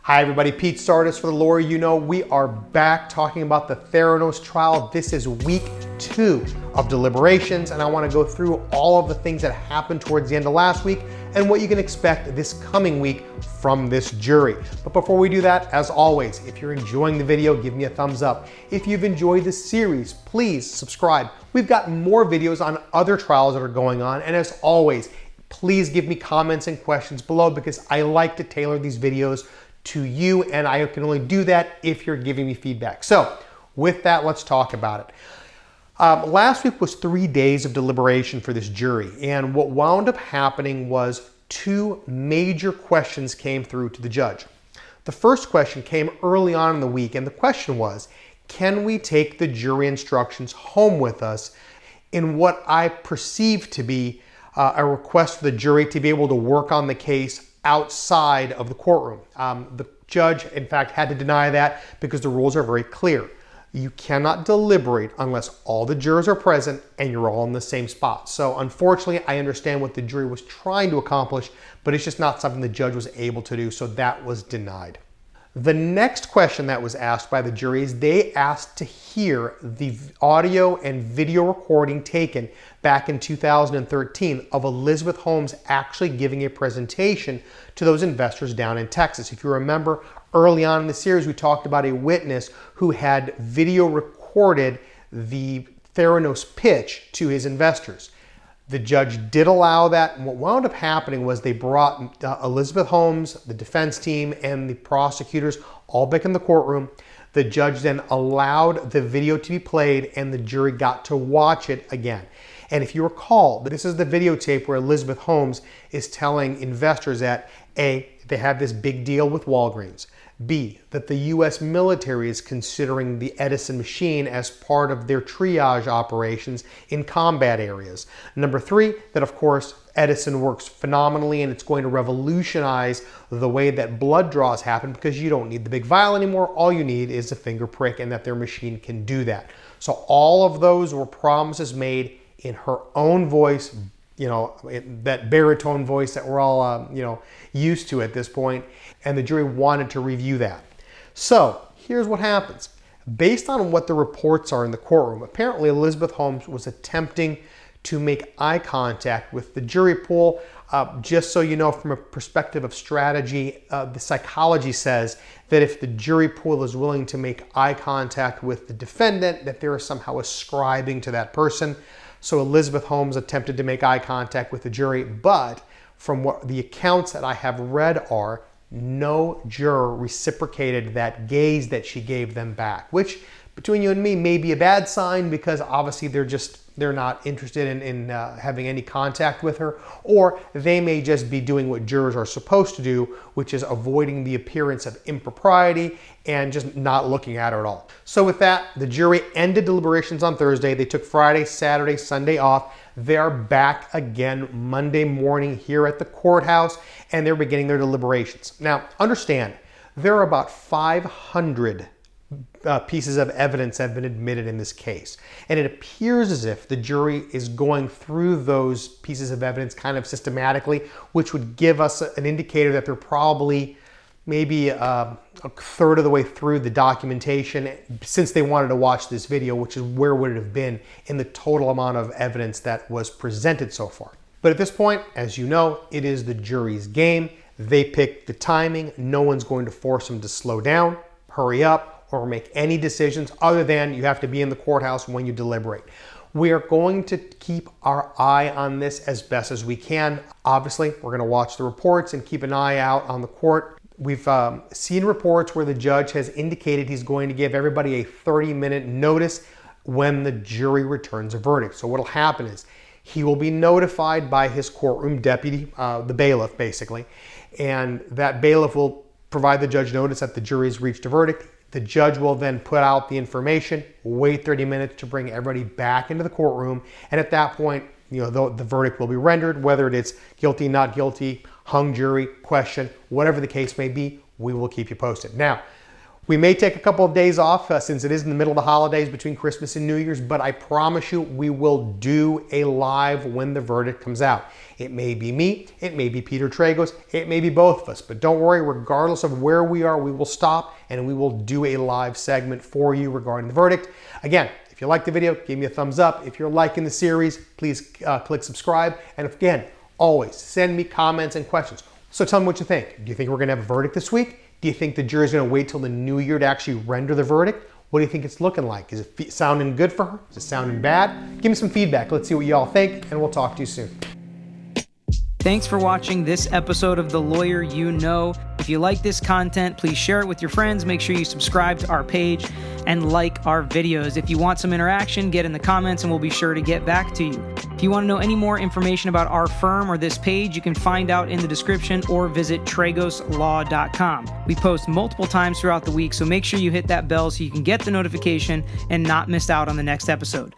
Hi everybody, Pete Sardis for the Lawyer You Know. We are back talking about the Theranos trial. This is week 2 of deliberations, and I want to go through all of the things that happened towards the end of last week and what you can expect this coming week from this jury. But before we do that, as always, if you're enjoying the video, give me a thumbs up. If you've enjoyed this series, please subscribe. We've got more videos on other trials that are going on, and as always, please give me comments and questions below because I like to tailor these videos to you, and I can only do that if you're giving me feedback. So with that, let's talk about it. Last week was 3 days of deliberation for this jury, and what wound up happening was 2 major questions came through to the judge. The first question came early on in the week, and the question was, can we take the jury instructions home with us in what I perceive to be a request for the jury to be able to work on the case outside of the courtroom. The judge, in fact, had to deny that because the rules are very clear. You cannot deliberate unless all the jurors are present and you're all in the same spot. So unfortunately, I understand what the jury was trying to accomplish, but it's just not something the judge was able to do, so that was denied. The next question that was asked by the jury is they asked to hear the audio and video recording taken back in 2013 of Elizabeth Holmes actually giving a presentation to those investors down in Texas. If you remember, early on in the series, we talked about a witness who had video recorded the Theranos pitch to his investors. The judge did allow that, and what wound up happening was they brought Elizabeth Holmes, the defense team, and the prosecutors all back in the courtroom. The judge then allowed the video to be played, and the jury got to watch it again. And if you recall, this is the videotape where Elizabeth Holmes is telling investors that A, they have this big deal with Walgreens. B, that the U.S. military is considering the Edison machine as part of their triage operations in combat areas. Number 3, that of course Edison works phenomenally and it's going to revolutionize the way that blood draws happen because you don't need the big vial anymore. All you need is a finger prick, and that their machine can do that. So all of those were promises made in her own voice, that baritone voice that we're all, used to at this point, and the jury wanted to review that. So here's what happens. Based on what the reports are in the courtroom, apparently Elizabeth Holmes was attempting to make eye contact with the jury pool. Just so you know, from a perspective of strategy, the psychology says that if the jury pool is willing to make eye contact with the defendant, that they're somehow ascribing to that person. So Elizabeth Holmes attempted to make eye contact with the jury, but from what the accounts that I have read are, no juror reciprocated that gaze that she gave them back, which between you and me may be a bad sign because obviously they're not interested in having any contact with her, or they may just be doing what jurors are supposed to do, which is avoiding the appearance of impropriety and just not looking at her at all. So with that, the jury ended deliberations on Thursday. They took Friday, Saturday, Sunday off. They're back again Monday morning here at the courthouse, and they're beginning their deliberations. Now, understand, there are about 500 pieces of evidence that have been admitted in this case. And it appears as if the jury is going through those pieces of evidence kind of systematically, which would give us an indicator that they're probably maybe a third of the way through the documentation since they wanted to watch this video, which is where would it have been in the total amount of evidence that was presented so far. But at this point, as you know, it is the jury's game. They pick the timing. No one's going to force them to slow down, hurry up, or make any decisions other than you have to be in the courthouse when you deliberate. We are going to keep our eye on this as best as we can. Obviously, we're going to watch the reports and keep an eye out on the court. We've seen reports where the judge has indicated he's going to give everybody a 30-minute notice when the jury returns a verdict. So what'll happen is he will be notified by his courtroom deputy, the bailiff basically, and that bailiff will provide the judge notice that the jury's reached a verdict. The judge will then put out the information, wait 30 minutes to bring everybody back into the courtroom, and at that point, the verdict will be rendered, whether it's guilty, not guilty, hung jury, question, whatever the case may be, we will keep you posted. Now, We may take a couple of days off since it is in the middle of the holidays between Christmas and New Year's, but I promise you we will do a live when the verdict comes out. It may be me, it may be Peter Tragos, it may be both of us, but don't worry, regardless of where we are, we will stop and we will do a live segment for you regarding the verdict. Again, if you like the video, give me a thumbs up. If you're liking the series, please click subscribe. And again, always send me comments and questions. So tell me what you think. Do you think we're going to have a verdict this week? Do you think the jury's going to wait till the new year to actually render the verdict? What do you think it's looking like? Is it sounding good for her? Is it sounding bad? Give me some feedback. Let's see what y'all think, and we'll talk to you soon. Thanks for watching this episode of The Lawyer You Know. If you like this content, please share it with your friends. Make sure you subscribe to our page and like our videos. If you want some interaction, get in the comments and we'll be sure to get back to you. If you want to know any more information about our firm or this page, you can find out in the description or visit tragoslaw.com. We post multiple times throughout the week, so make sure you hit that bell so you can get the notification and not miss out on the next episode.